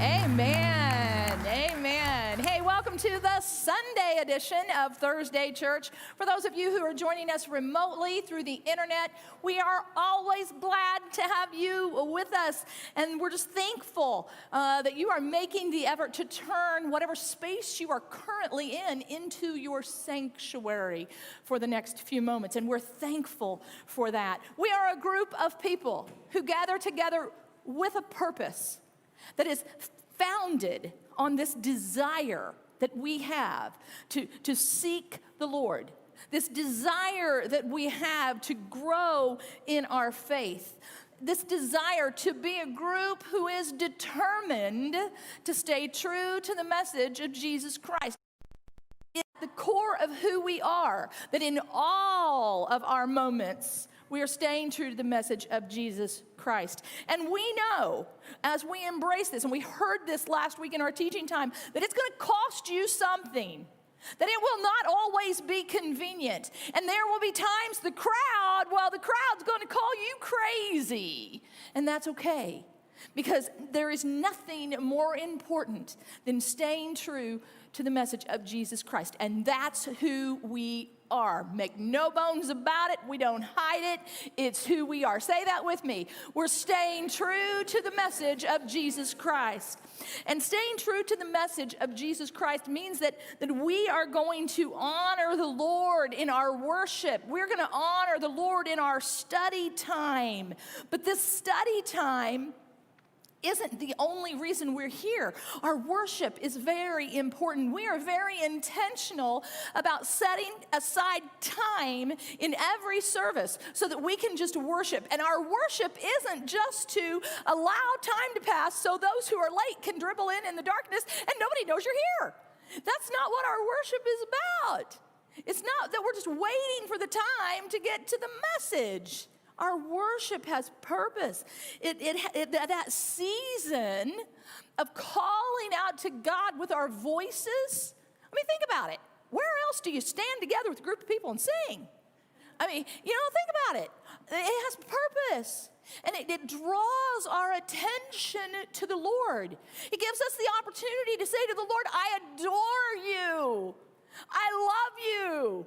Amen. Amen. Hey, welcome to the Sunday edition of Thursday Church. For those of you who are joining us remotely through the internet, we are always glad to have you with us. And we're just thankful that you are making the effort to turn whatever space you are currently in into your sanctuary for the next few moments. And we're thankful for that. We are a group of people who gather together with a purpose that is founded on this desire that we have to seek the Lord, this desire that we have to grow in our faith, this desire to be a group who is determined to stay true to the message of Jesus Christ. It's the core of who we are, that in all of our moments, we are staying true to the message of Jesus Christ. And we know, as we embrace this, and we heard this last week in our teaching time, that it's going to cost you something, that it will not always be convenient. And there will be times the crowd's going to call you crazy. And that's okay, because there is nothing more important than staying true to the message of Jesus Christ. And that's who we are. Make no bones about it. We don't hide it. It's who we are. Say that with me. We're staying true to the message of Jesus Christ. And staying true to the message of Jesus Christ means that we are going to honor the Lord in our worship. We're going to honor the Lord in our study time. But this study time isn't the only reason we're here. Our worship is very important. We are very intentional about setting aside time in every service so that we can just worship. And our worship isn't just to allow time to pass so those who are late can dribble in the darkness and nobody knows you're here. That's not what our worship is about. It's not that we're just waiting for the time to get to the message. Our worship has purpose. That season of calling out to God with our voices, I mean, think about it. Where else do you stand together with a group of people and sing? I mean, think about it. It has purpose. And it draws our attention to the Lord. It gives us the opportunity to say to the Lord, I adore you. I love you.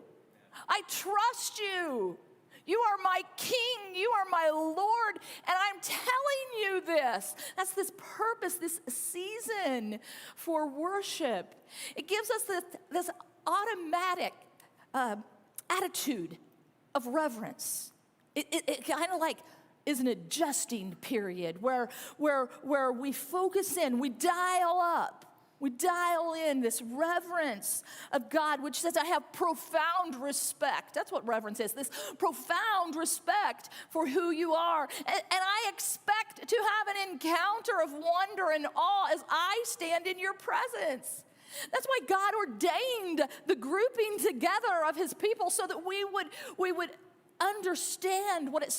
I trust you. You are my King, you are my Lord, and I'm telling you this. That's this purpose, this season for worship. It gives us this automatic attitude of reverence. It kind of like is an adjusting period where we focus in, we dial up. We dial in this reverence of God, which says, I have profound respect. That's what reverence is, this profound respect for who you are. And I expect to have an encounter of wonder and awe as I stand in your presence. That's why God ordained the grouping together of his people so that we would understand what it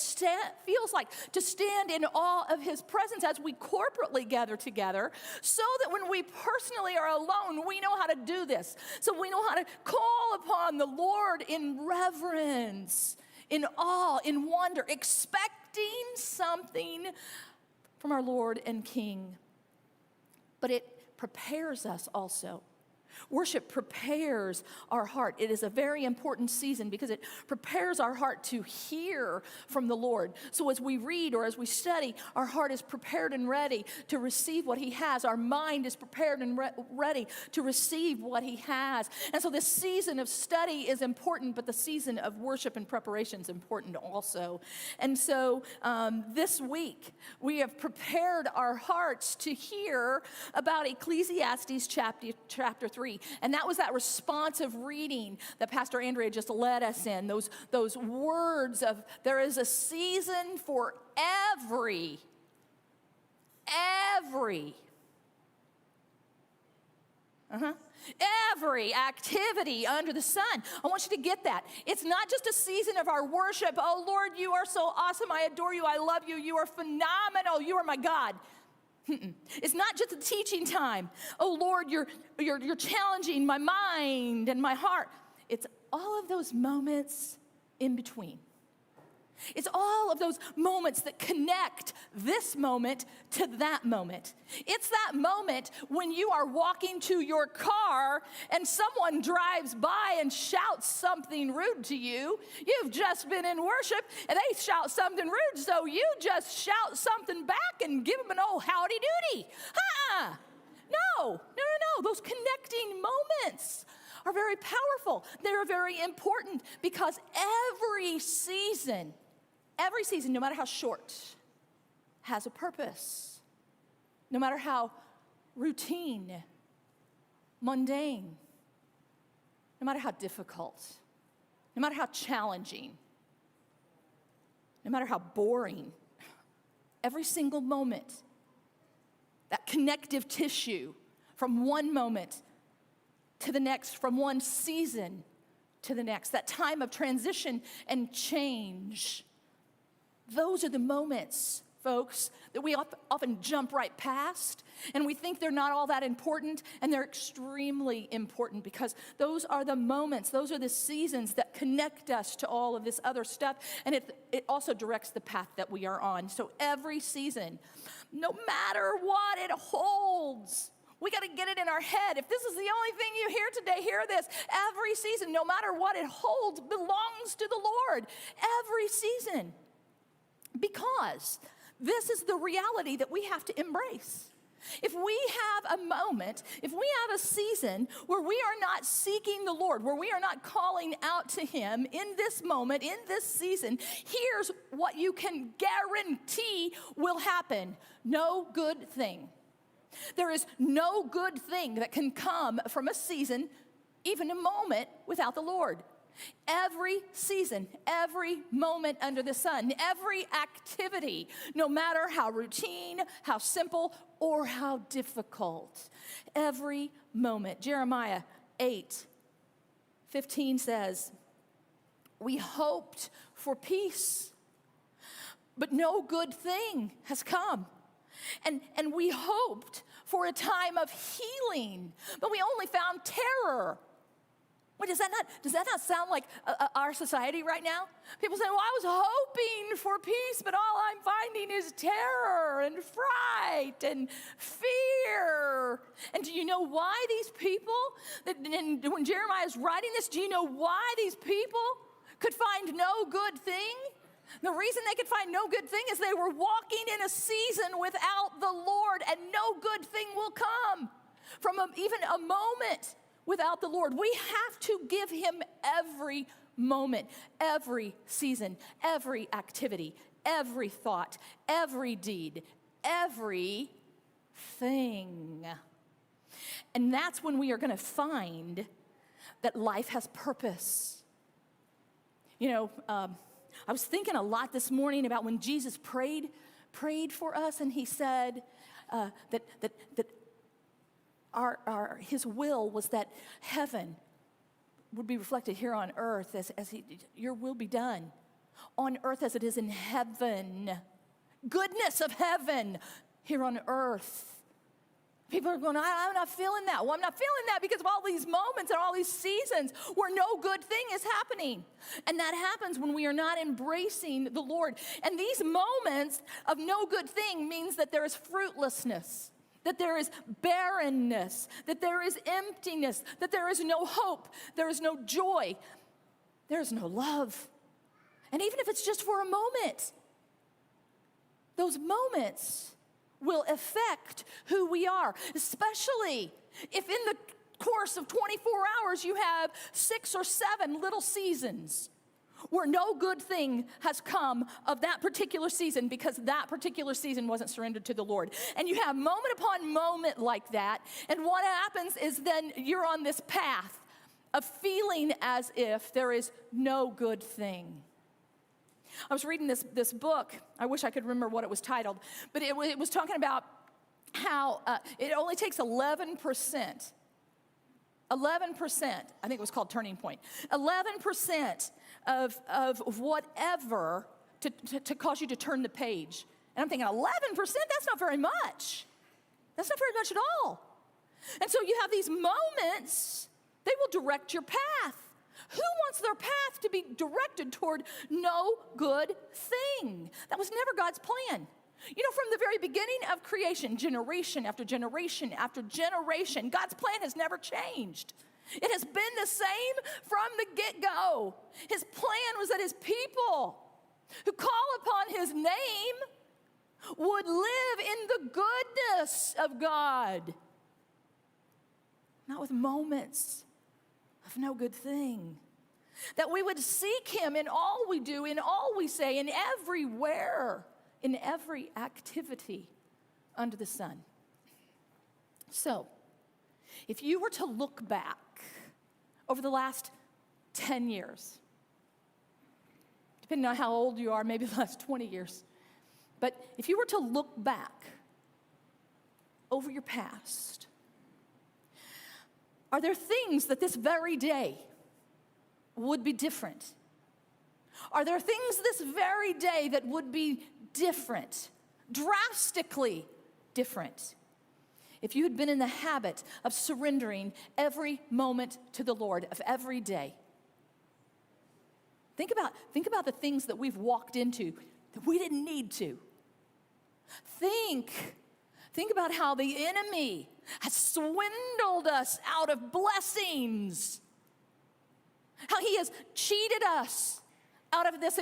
feels like to stand in awe of his presence as we corporately gather together, so that when we personally are alone, we know how to do this. So we know how to call upon the Lord in reverence, in awe, in wonder, expecting something from our Lord and King. But it prepares us also. Worship prepares our heart. It is a very important season because it prepares our heart to hear from the Lord. So as we read or as we study, our heart is prepared and ready to receive what he has. Our mind is prepared and ready to receive what he has. And so this season of study is important, but the season of worship and preparation is important also. And so this week, we have prepared our hearts to hear about Ecclesiastes chapter 3. And that was that responsive reading that Pastor Andrea just led us in. Those words of, there is a season for every activity under the sun. I want you to get that. It's not just a season of our worship. Oh, Lord, you are so awesome. I adore you. I love you. You are phenomenal. You are my God. It's not just a teaching time. Oh, Lord, you're challenging my mind and my heart. It's all of those moments in between. It's all of those moments that connect this moment to that moment. It's that moment when you are walking to your car and someone drives by and shouts something rude to you. You've just been in worship and they shout something rude, so you just shout something back and give them an old howdy doody. No. Those connecting moments are very powerful. They're very important because every season, no matter how short, has a purpose. No matter how routine, mundane, no matter how difficult, no matter how challenging, no matter how boring, every single moment, that connective tissue from one moment to the next, from one season to the next, that time of transition and change. Those are the moments, folks, that we often jump right past, and we think they're not all that important, and they're extremely important because those are the moments, those are the seasons that connect us to all of this other stuff, and it also directs the path that we are on. So every season, no matter what it holds, we got to get it in our head. If this is the only thing you hear today, hear this. Every season, no matter what it holds, belongs to the Lord. Every season. Because this is the reality that we have to embrace. If we have a moment, if we have a season where we are not seeking the Lord, where we are not calling out to Him in this moment, in this season, here's what you can guarantee will happen. No good thing. There is no good thing that can come from a season, even a moment, without the Lord. Every season, every moment under the sun, every activity, no matter how routine, how simple, or how difficult, every moment. Jeremiah 8:15 says, "We hoped for peace, but no good thing has come. And we hoped for a time of healing, but we only found terror." Wait, does that not sound like our society right now? People say, well, I was hoping for peace, but all I'm finding is terror and fright and fear. And do you know why these people, and when Jeremiah is writing this, do you know why these people could find no good thing? The reason they could find no good thing is they were walking in a season without the Lord, and no good thing will come from even a moment without the Lord. We have to give Him every moment, every season, every activity, every thought, every deed, everything. And that's when we are going to find that life has purpose. You know, I was thinking a lot this morning about when Jesus prayed for us, and He said that His will was that heaven would be reflected here on earth your will be done on earth as it is in heaven. Goodness of heaven here on earth. People are going, I'm not feeling that. Well, I'm not feeling that because of all these moments and all these seasons where no good thing is happening. And that happens when we are not embracing the Lord. And these moments of no good thing means that there is fruitlessness, that there is barrenness, that there is emptiness, that there is no hope, there is no joy, there is no love. And even if it's just for a moment, those moments will affect who we are, especially if in the course of 24 hours you have 6 or 7 little seasons where no good thing has come of that particular season because that particular season wasn't surrendered to the Lord. And you have moment upon moment like that, and what happens is then you're on this path of feeling as if there is no good thing. I was reading this book. I wish I could remember what it was titled, but it was talking about how it only takes 11%, I think it was called Turning Point, 11% of whatever to cause you to turn the page. And I'm thinking, 11%? That's not very much. That's not very much at all. And so you have these moments, they will direct your path Who wants their path to be directed toward no good thing? That was never God's plan. You know, from the very beginning of creation, generation after generation after generation, God's plan has never changed. It has been the same from the get-go. His plan was that his people who call upon his name would live in the goodness of God, not with moments of no good thing. That we would seek him in all we do, in all we say, in everywhere, in every activity under the sun. So, if you were to look back over the last 10 years, depending on how old you are, maybe the last 20 years, but if you were to look back over your past, are there things that this very day would be different? Are there things this very day that would be different, drastically different? If you had been in the habit of surrendering every moment to the Lord of every day, think about the things that we've walked into that we didn't need to. Think about how the enemy has swindled us out of blessings. How he has cheated us out of this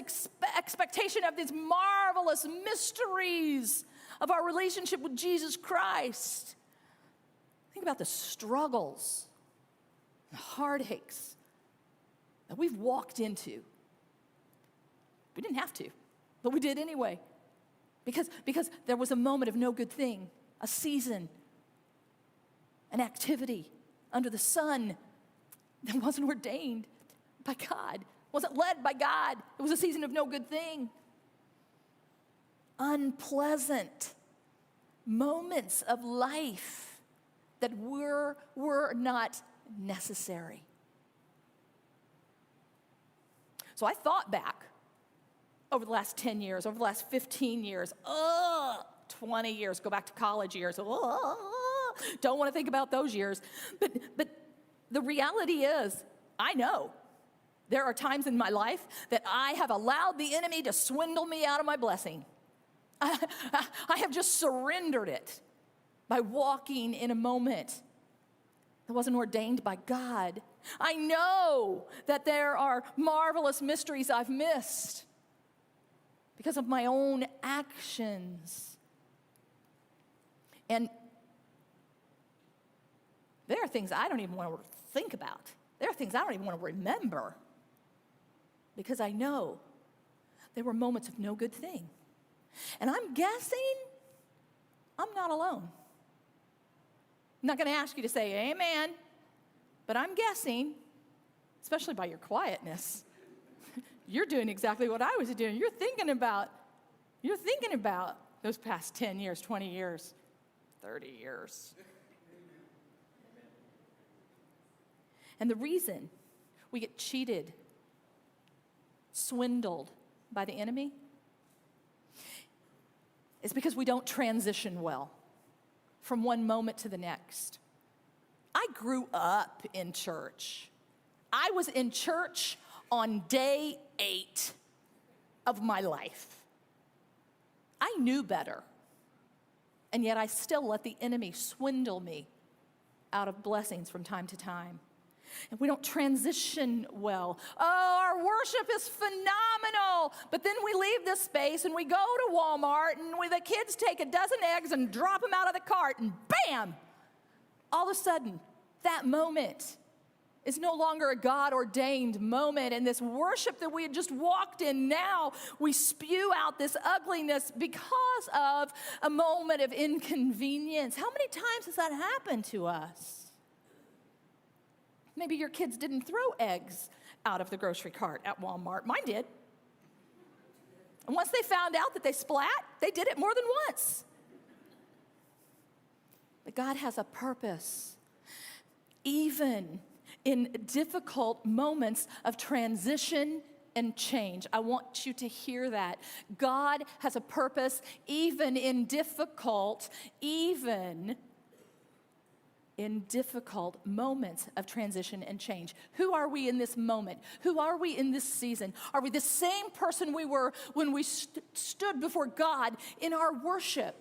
expectation of these marvelous mysteries of our relationship with Jesus Christ. Think about the struggles, the heartaches that we've walked into. We didn't have to, but we did anyway. Because there was a moment of no good thing, a season, an activity under the sun that wasn't ordained by God, wasn't led by God. It was a season of no good thing. Unpleasant moments of life that were not necessary. So I thought back over the last 10 years, over the last 15 years, 20 years, go back to college years, don't want to think about those years. But the reality is, I know there are times in my life that I have allowed the enemy to swindle me out of my blessing. I have just surrendered it by walking in a moment that wasn't ordained by God. I know that there are marvelous mysteries I've missed because of my own actions. And there are things I don't even want to think about. There are things I don't even want to remember because I know there were moments of no good thing. And I'm guessing I'm not alone. I'm not going to ask you to say amen, but I'm guessing, especially by your quietness, you're doing exactly what I was doing. You're thinking about those past 10 years, 20 years, 30 years. And the reason we get cheated, swindled by the enemy is because we don't transition well from one moment to the next. I grew up in church. I was in church on day 8 of my life. I knew better, and yet I still let the enemy swindle me out of blessings from time to time. And we don't transition well. Oh, our worship is phenomenal. But then we leave this space and we go to Walmart and the kids take a dozen eggs and drop them out of the cart and bam! All of a sudden, that moment is no longer a God-ordained moment. And this worship that we had just walked in, now we spew out this ugliness because of a moment of inconvenience. How many times has that happened to us? Maybe your kids didn't throw eggs out of the grocery cart at Walmart. Mine did. And once they found out that they splat, they did it more than once. But God has a purpose. Even in difficult moments of transition and change. I want you to hear that. God has a purpose even in difficult, even in difficult moments of transition and change. Who are we in this moment? Who are we in this season? Are we the same person we were when we stood before God in our worship?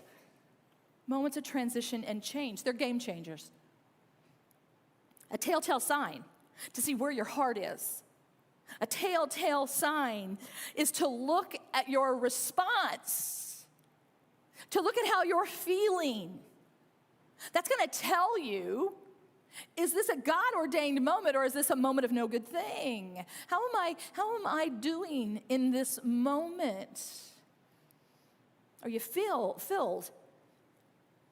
Moments of transition and change, they're game changers. A telltale sign to see where your heart is. A telltale sign is to look at your response, to look at how you're feeling. That's going to tell you, is this a God-ordained moment or is this a moment of no good thing? How am I doing in this moment? Are you filled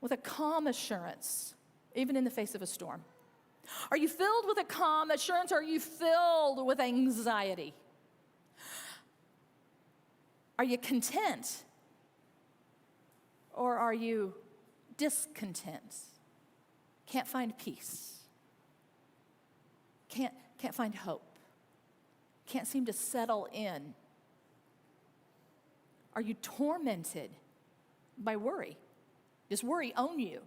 with a calm assurance, even in the face of a storm? Are you filled with a calm assurance or are you filled with anxiety? Are you content or are you discontent? Can't find peace. Can't find hope. Can't seem to settle in. Are you tormented by worry? Does worry own you?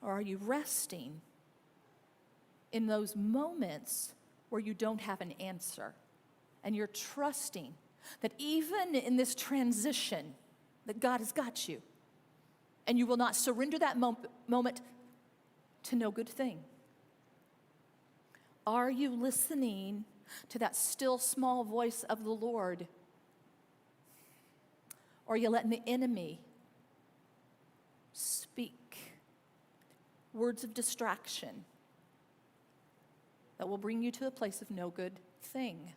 Or are you resting in those moments where you don't have an answer and you're trusting that even in this transition that God has got you and you will not surrender that moment to no good thing? Are you listening to that still small voice of the Lord? Or are you letting the enemy speak words of distraction that will bring you to a place of no good thing?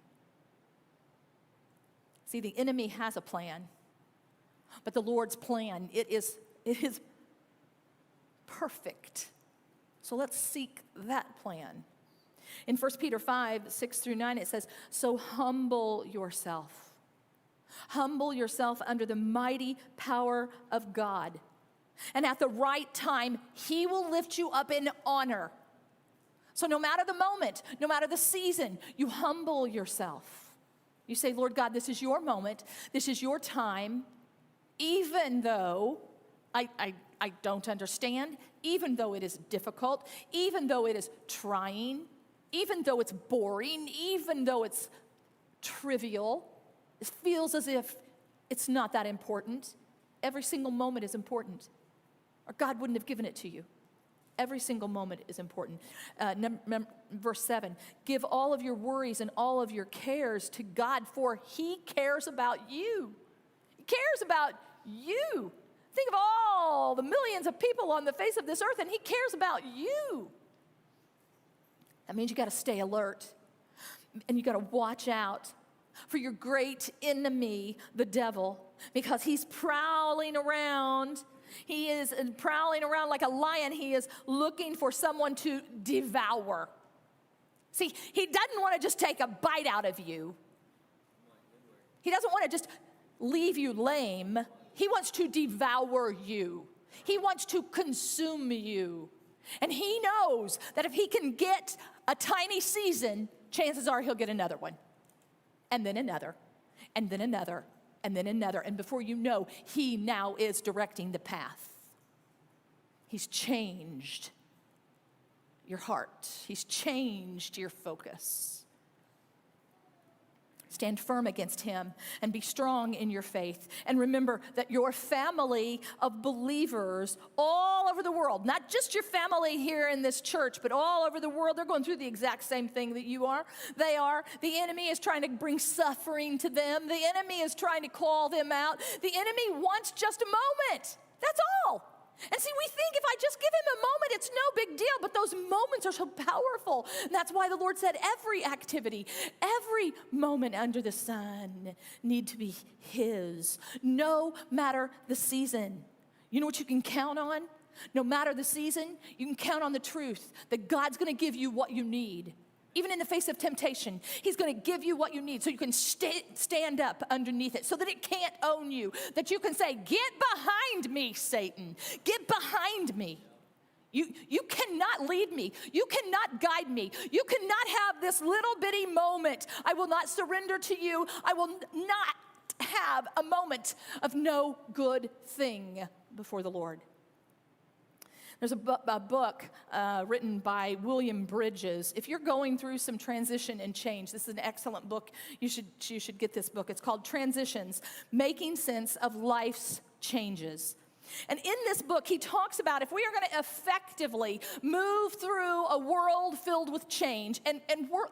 See, the enemy has a plan, but the Lord's plan, it is perfect. So let's seek that plan. In 1 Peter 5, 6 through 9, it says, so humble yourself. Humble yourself under the mighty power of God. And at the right time, he will lift you up in honor. So no matter the moment, no matter the season, you humble yourself. You say, Lord God, this is your moment. This is your time. Even though I don't understand, even though it is difficult, even though it is trying, even though it's boring, even though it's trivial, it feels as if it's not that important. Every single moment is important, or God wouldn't have given it to you. Every single moment is important. Verse 7, give all of your worries and all of your cares to God, for he cares about you. He cares about you. Think of all the millions of people on the face of this earth, and he cares about you. That means you got to stay alert, and you got to watch out for your great enemy, the devil, because he's prowling around. He is prowling around like a lion. He is looking for someone to devour. See, he doesn't want to just take a bite out of you. He doesn't want to just leave you lame. He wants to devour you. He wants to consume you. And he knows that if he can get a tiny season, chances are he'll get another one. And then another, and then another, and then another. And before you know, he now is directing the path. He's changed your heart. He's changed your focus. Stand firm against him and be strong in your faith. And remember that your family of believers all over the world, not just your family here in this church, but all over the world, they're going through the exact same thing that you are. They are. The enemy is trying to bring suffering to them. The enemy is trying to call them out. The enemy wants just a moment. That's all. And see, we think if I just give him a moment, it's no big deal, but those moments are so powerful. And that's why the Lord said every activity, every moment under the sun need to be his, no matter the season. You know what you can count on? No matter the season, you can count on the truth that God's going to give you what you need. Even in the face of temptation, he's going to give you what you need so you can stand up underneath it so that it can't own you, that you can say, get behind me, Satan. Get behind me. You cannot lead me. You cannot guide me. You cannot have this little bitty moment. I will not surrender to you. I will not have a moment of no good thing. before the Lord. There's a book written by William Bridges. If you're going through some transition and change, this is an excellent book. You should get this book. It's called Transitions, Making Sense of Life's Changes. And in this book, he talks about if we are going to effectively move through a world filled with change, and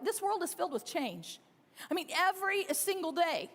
this world is filled with change. I mean, every single day,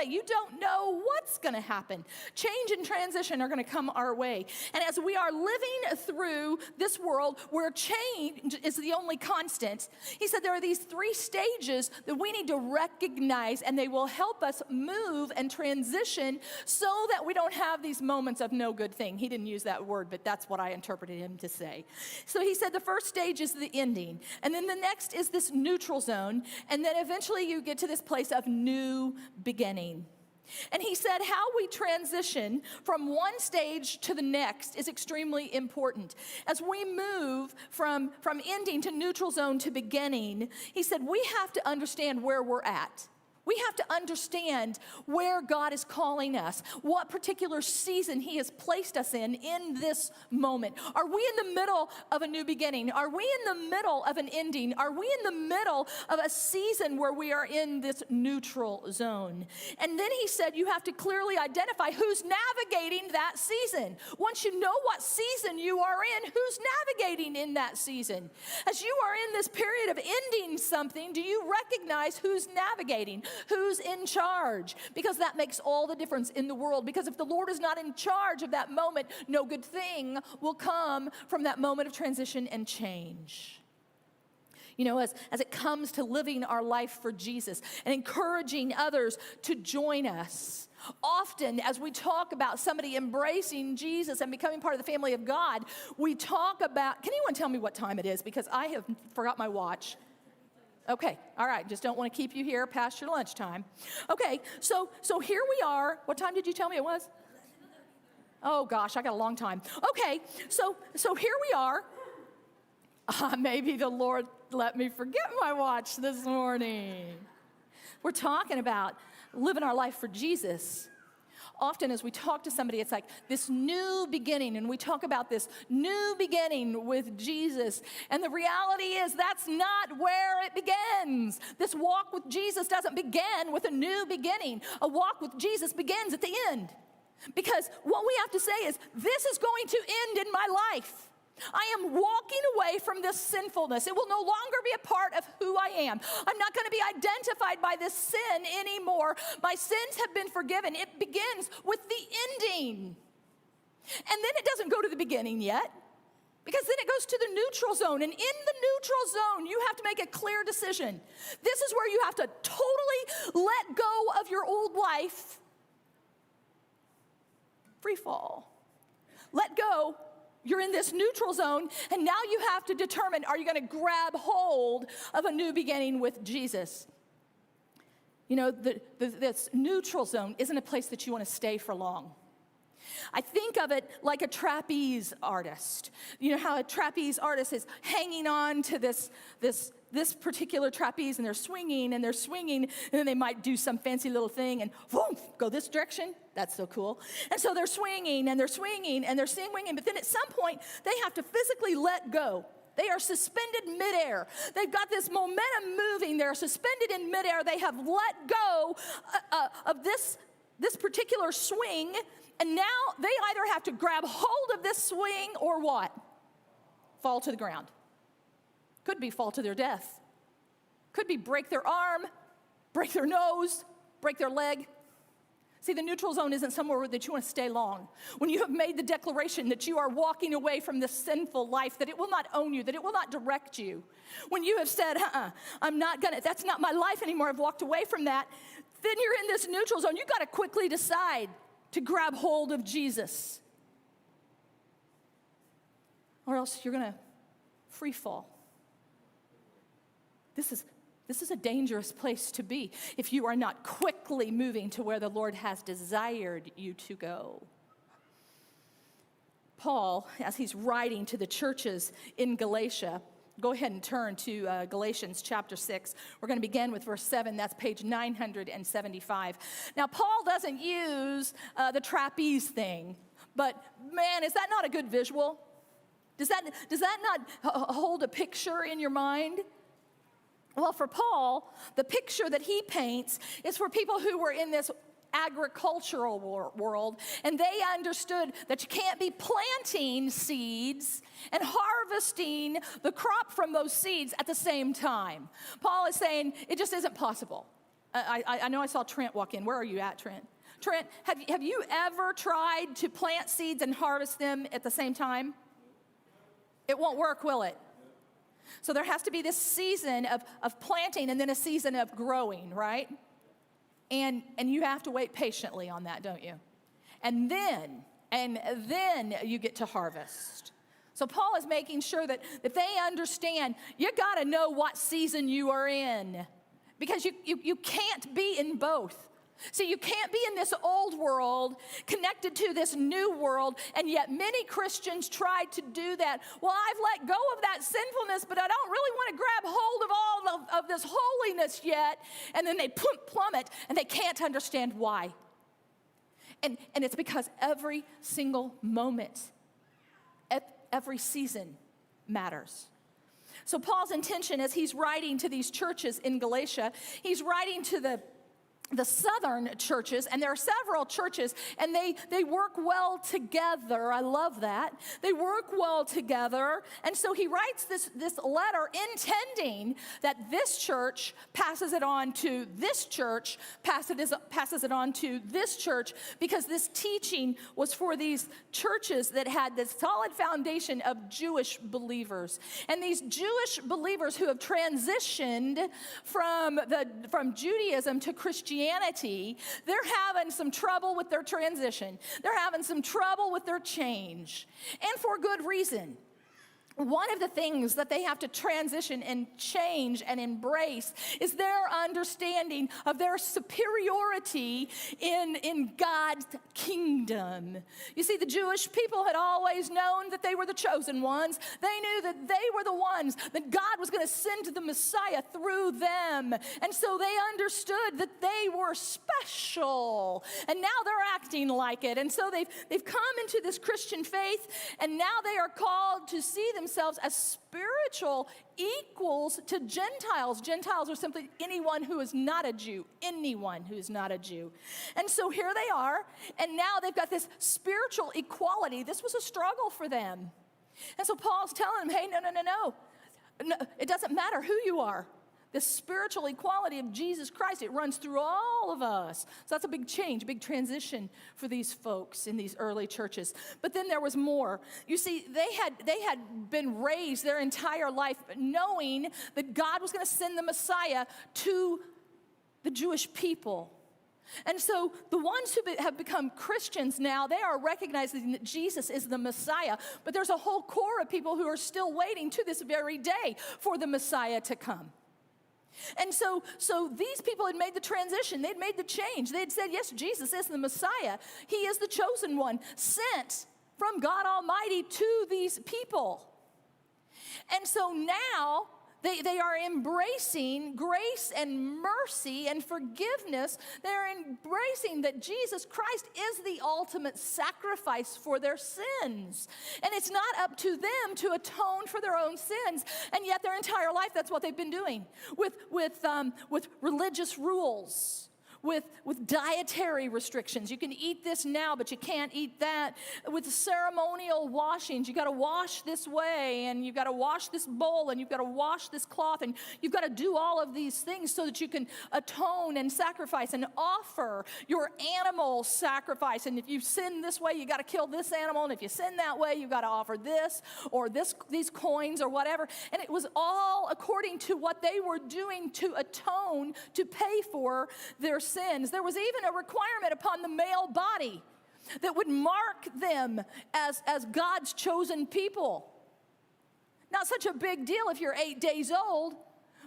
you don't know what's going to happen. Change and transition are going to come our way. And as we are living through this world where change is the only constant, he said there are these 3 stages that we need to recognize, and they will help us move and transition so that we don't have these moments of no good thing. He didn't use that word, but that's what I interpreted him to say. So he said the first stage is the ending, and then the next is this neutral zone, and then eventually you get to this place of new beginning. And he said how we transition from one stage to the next is extremely important. As we move from ending to neutral zone to beginning, he said we have to understand where we're at. We have to understand where God is calling us, what particular season He has placed us in this moment. Are we in the middle of a new beginning? Are we in the middle of an ending? Are we in the middle of a season where we are in this neutral zone? And then he said you have to clearly identify who's navigating that season. Once you know what season you are in, who's navigating in that season? As you are in this period of ending something, do you recognize who's navigating? Who's in charge? Because that makes all the difference in the world. Because if the Lord is not in charge of that moment, no good thing will come from that moment of transition and change. You know, as it comes to living our life for Jesus and encouraging others to join us, often as we talk about somebody embracing Jesus and becoming part of the family of God, we talk about, can anyone tell me what time it is? Because I have forgot my watch. Okay, all right, just don't want to keep you here past your lunchtime. Okay, so here we are. What time did you tell me it was? Oh gosh, I got a long time. Okay, so here we are. Maybe the Lord let me forget my watch this morning. We're talking about living our life for Jesus. Often as we talk to somebody, it's like this new beginning, and we talk about this new beginning with Jesus. And the reality is that's not where it begins. This walk with Jesus doesn't begin with a new beginning. A walk with Jesus begins at the end. Because what we have to say is, this is going to end in my life. I am walking away from this sinfulness. It will no longer be a part of who I am. I'm not going to be identified by this sin anymore. My sins have been forgiven. It begins with the ending. And then it doesn't go to the beginning yet, because then it goes to the neutral zone. And in the neutral zone, you have to make a clear decision. This is where you have to totally let go of your old life. Free fall. Let go. You're in this neutral zone, and now you have to determine, are you going to grab hold of a new beginning with Jesus? You know, this neutral zone isn't a place that you want to stay for long. I think of it like a trapeze artist. You know how a trapeze artist is hanging on to this particular trapeze, and they're swinging, and then they might do some fancy little thing and boom, go this direction. That's so cool. And so they're swinging, and they're swinging, and they're swinging, but then at some point, they have to physically let go. They are suspended midair. They've got this momentum moving. They're suspended in midair. They have let go of this particular swing, and now they either have to grab hold of this swing or what? Fall to the ground. Could be fall to their death. Could be break their arm, break their nose, break their leg. See, the neutral zone isn't somewhere that you want to stay long. When you have made the declaration that you are walking away from this sinful life, that it will not own you, that it will not direct you. When you have said, that's not my life anymore, I've walked away from that, then you're in this neutral zone. You've got to quickly decide to grab hold of Jesus. Or else you're going to free fall. This is a dangerous place to be if you are not quickly moving to where the Lord has desired you to go. Paul, as he's writing to the churches in Galatia, go ahead and turn to Galatians chapter 6. We're going to begin with verse 7. That's page 975. Now, Paul doesn't use the trapeze thing. But man, is that not a good visual? Does that not hold a picture in your mind? Well, for Paul, the picture that he paints is for people who were in this agricultural world, and they understood that you can't be planting seeds and harvesting the crop from those seeds at the same time. Paul is saying it just isn't possible. I know I saw Trent walk in. Where are you at, Trent? Trent, have you ever tried to plant seeds and harvest them at the same time? It won't work, will it? So there has to be this season of planting and then a season of growing, right? And you have to wait patiently on that, don't you? And then you get to harvest. So Paul is making sure that they understand you got to know what season you are in, because you can't be in both. See, you can't be in this old world connected to this new world, and yet many Christians try to do that. Well, I've let go of that sinfulness, but I don't really want to grab hold of all of this holiness yet. And then they plummet, and they can't understand why. And it's because every single moment, every season matters. So Paul's intention as he's writing to these churches in Galatia, he's writing to the southern churches, and there are several churches, and they work well together. I love that. They work well together, and so he writes this letter intending that this church passes it on to this church, passes it on to this church, because this teaching was for these churches that had this solid foundation of Jewish believers. And these Jewish believers who have transitioned from Judaism to Christianity, they're having some trouble with their transition. They're having some trouble with their change, and for good reason. One of the things that they have to transition and change and embrace is their understanding of their superiority in God's kingdom. You see, the Jewish people had always known that they were the chosen ones. They knew that they were the ones that God was going to send the Messiah through them. And so they understood that they were special. And now they're acting like it. And so they've come into this Christian faith, and now they are called to see themselves as spiritual equals to Gentiles. Gentiles are simply anyone who is not a Jew. Anyone who is not a Jew. And so here they are, and now they've got this spiritual equality. This was a struggle for them. And so Paul's telling them, hey, no. It doesn't matter who you are. The spiritual equality of Jesus Christ, it runs through all of us. So that's a big change, big transition for these folks in these early churches. But then there was more. You see, they had been raised their entire life knowing that God was going to send the Messiah to the Jewish people. And so the ones who have become Christians now, they are recognizing that Jesus is the Messiah. But there's a whole core of people who are still waiting to this very day for the Messiah to come. And so these people had made the transition. They'd made the change. They'd said, yes, Jesus is the Messiah. He is the chosen one, sent from God Almighty to these people. And so now they are embracing grace and mercy and forgiveness. They're embracing that Jesus Christ is the ultimate sacrifice for their sins. And it's not up to them to atone for their own sins. And yet their entire life, that's what they've been doing with religious rules. With dietary restrictions. You can eat this now, but you can't eat that. With ceremonial washings, you got to wash this way, and you've got to wash this bowl, and you've got to wash this cloth, and you've got to do all of these things so that you can atone and sacrifice and offer your animal sacrifice. And if you sin this way, you got to kill this animal, and if you sin that way, you've got to offer this or these coins or whatever. And it was all according to what they were doing to atone, to pay for their sins. There was even a requirement upon the male body that would mark them as God's chosen people. Not such a big deal if you're 8 days old,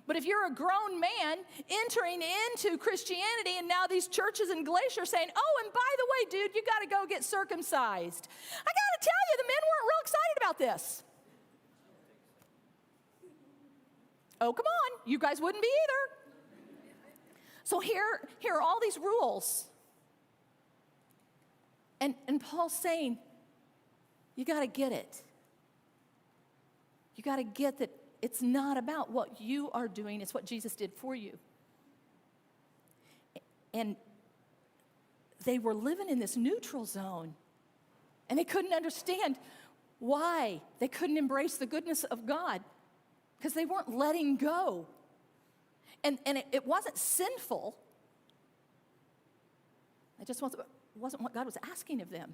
but if you're a grown man entering into Christianity, and now these churches in Galatia are saying, oh, and by the way, dude, you got to go get circumcised. I got to tell you, the men weren't real excited about this. Oh, come on, you guys wouldn't be either. So here are all these rules. And Paul's saying, You got to get it. You got to get that it's not about what you are doing, it's what Jesus did for you. And they were living in this neutral zone, and they couldn't understand why they couldn't embrace the goodness of God, because they weren't letting go. And it wasn't sinful. It just wasn't what God was asking of them.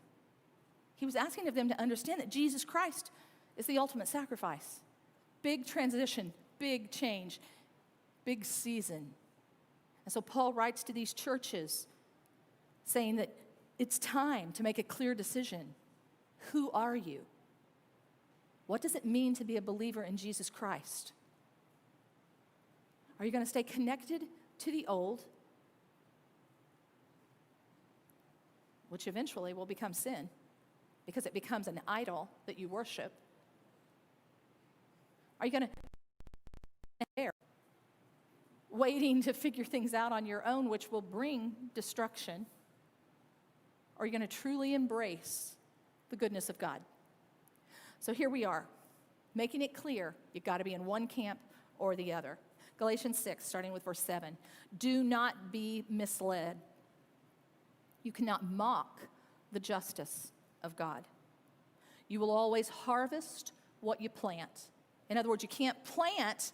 He was asking of them to understand that Jesus Christ is the ultimate sacrifice. Big transition, big change, big season. And so Paul writes to these churches saying that it's time to make a clear decision. Who are you? What does it mean to be a believer in Jesus Christ? Are you going to stay connected to the old, which eventually will become sin because it becomes an idol that you worship? Are you going to waiting to figure things out on your own, which will bring destruction? Or are you going to truly embrace the goodness of God? So here we are, making it clear you've got to be in one camp or the other. Galatians 6, starting with verse 7. Do not be misled. You cannot mock the justice of God. You will always harvest what you plant. In other words, you can't plant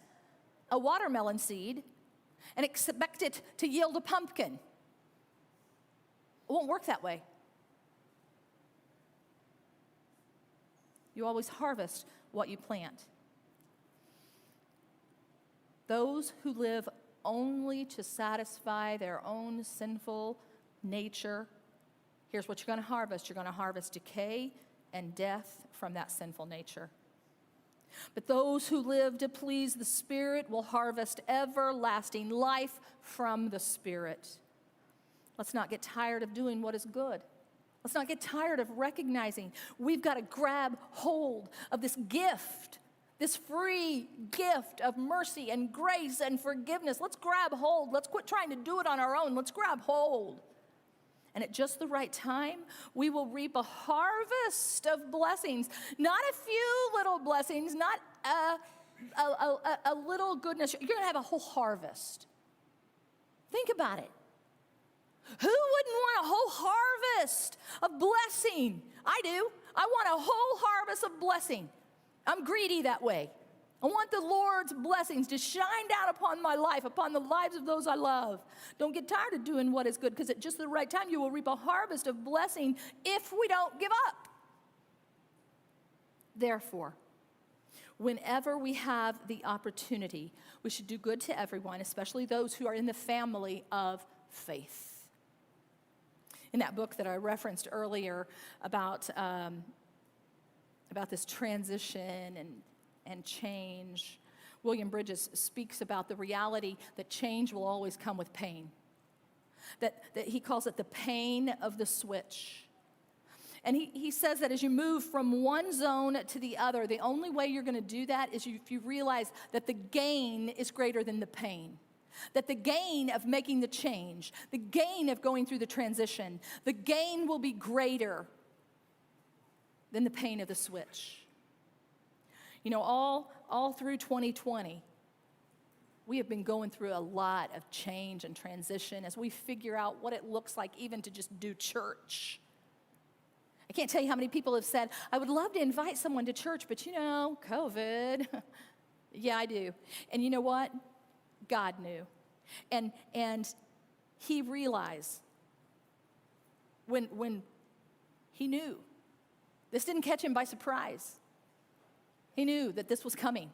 a watermelon seed and expect it to yield a pumpkin. It won't work that way. You always harvest what you plant. Those who live only to satisfy their own sinful nature, here's what you're going to harvest. You're going to harvest decay and death from that sinful nature. But those who live to please the Spirit will harvest everlasting life from the Spirit. Let's not get tired of doing what is good. Let's not get tired of recognizing we've got to grab hold of this gift, this free gift of mercy and grace and forgiveness. Let's grab hold. Let's quit trying to do it on our own. Let's grab hold. And at just the right time, we will reap a harvest of blessings. Not a few little blessings, not a little goodness. You're going to have a whole harvest. Think about it. Who wouldn't want a whole harvest of blessing? I do. I want a whole harvest of blessing. I'm greedy that way. I want the Lord's blessings to shine down upon my life, upon the lives of those I love. Don't get tired of doing what is good, because at just the right time, you will reap a harvest of blessing if we don't give up. Therefore, whenever we have the opportunity, we should do good to everyone, especially those who are in the family of faith. In that book that I referenced earlier about this transition and change, William Bridges speaks about the reality that change will always come with pain. That he calls it the pain of the switch. And he says that as you move from one zone to the other, the only way you're going to do that is if you realize that the gain is greater than the pain. That the gain of making the change, the gain of going through the transition, the gain will be greater than the pain of the switch. You know, all through 2020, we have been going through a lot of change and transition as we figure out what it looks like even to just do church. I can't tell you how many people have said, I would love to invite someone to church, but you know, COVID. Yeah, I do. And you know what? God knew. And he realized when he knew. This didn't catch him by surprise. He knew that this was coming.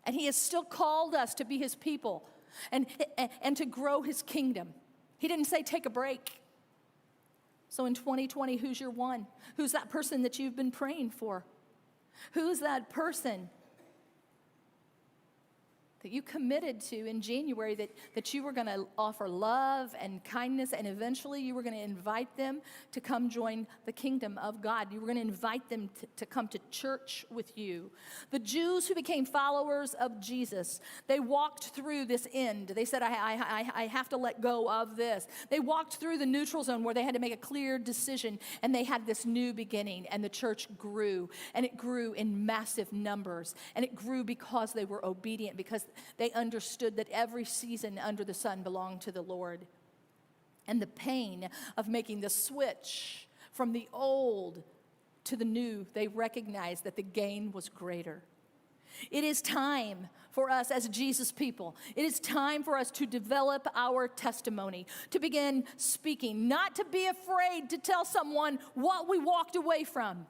And he has still called us to be his people and to grow his kingdom. He didn't say take a break. So in 2020, who's your one? Who's that person that you've been praying for? Who's that person that you committed to in January, that you were going to offer love and kindness, and eventually you were going to invite them to come join the kingdom of God. You were going to invite them to come to church with you. The Jews who became followers of Jesus, they walked through this end. They said, I have to let go of this. They walked through the neutral zone where they had to make a clear decision, and they had this new beginning, and the church grew, and it grew in massive numbers, and it grew because they were obedient, because they understood that every season under the sun belonged to the Lord. And the pain of making the switch from the old to the new, they recognized that the gain was greater. It is time for us as Jesus people. It is time for us to develop our testimony, to begin speaking, not to be afraid to tell someone what we walked away from,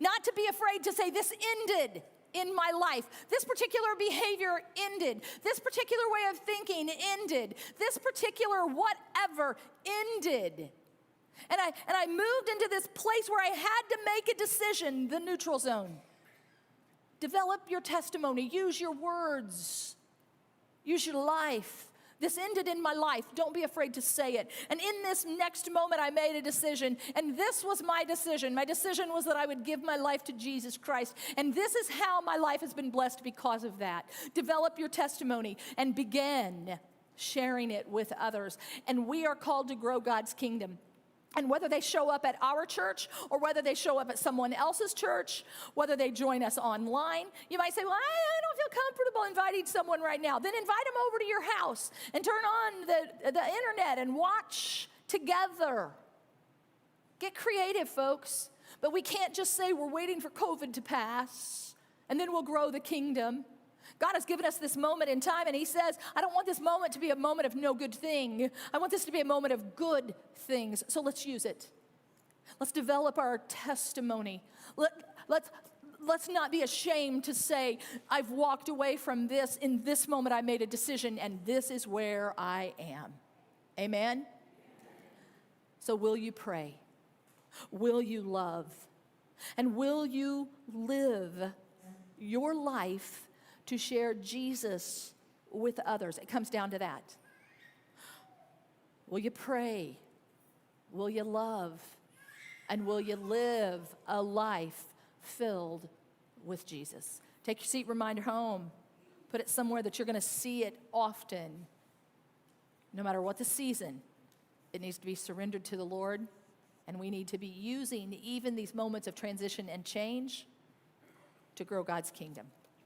not to be afraid to say, this ended in my life. This particular behavior ended. This particular way of thinking ended. This particular whatever ended. And I moved into this place where I had to make a decision, the neutral zone. Develop your testimony. Use your words. Use your life. This ended in my life. Don't be afraid to say it. And in this next moment, I made a decision. And this was my decision. My decision was that I would give my life to Jesus Christ. And this is how my life has been blessed because of that. Develop your testimony and begin sharing it with others. And we are called to grow God's kingdom. And whether they show up at our church or whether they show up at someone else's church, whether they join us online, you might say, well, I don't feel comfortable inviting someone right now. Then invite them over to your house and turn on the internet and watch together. Get creative, folks. But we can't just say we're waiting for COVID to pass and then we'll grow the kingdom. God has given us this moment in time, and he says, I don't want this moment to be a moment of no good thing. I want this to be a moment of good things. So let's use it. Let's develop our testimony. Let's not be ashamed to say, I've walked away from this. In this moment, I made a decision, and this is where I am. Amen? So will you pray? Will you love? And will you live your life to share Jesus with others? It comes down to that. Will you pray? Will you love? And will you live a life filled with Jesus? Take your seat reminder home. Put it somewhere that you're going to see it often. No matter what the season, it needs to be surrendered to the Lord. And we need to be using even these moments of transition and change to grow God's kingdom.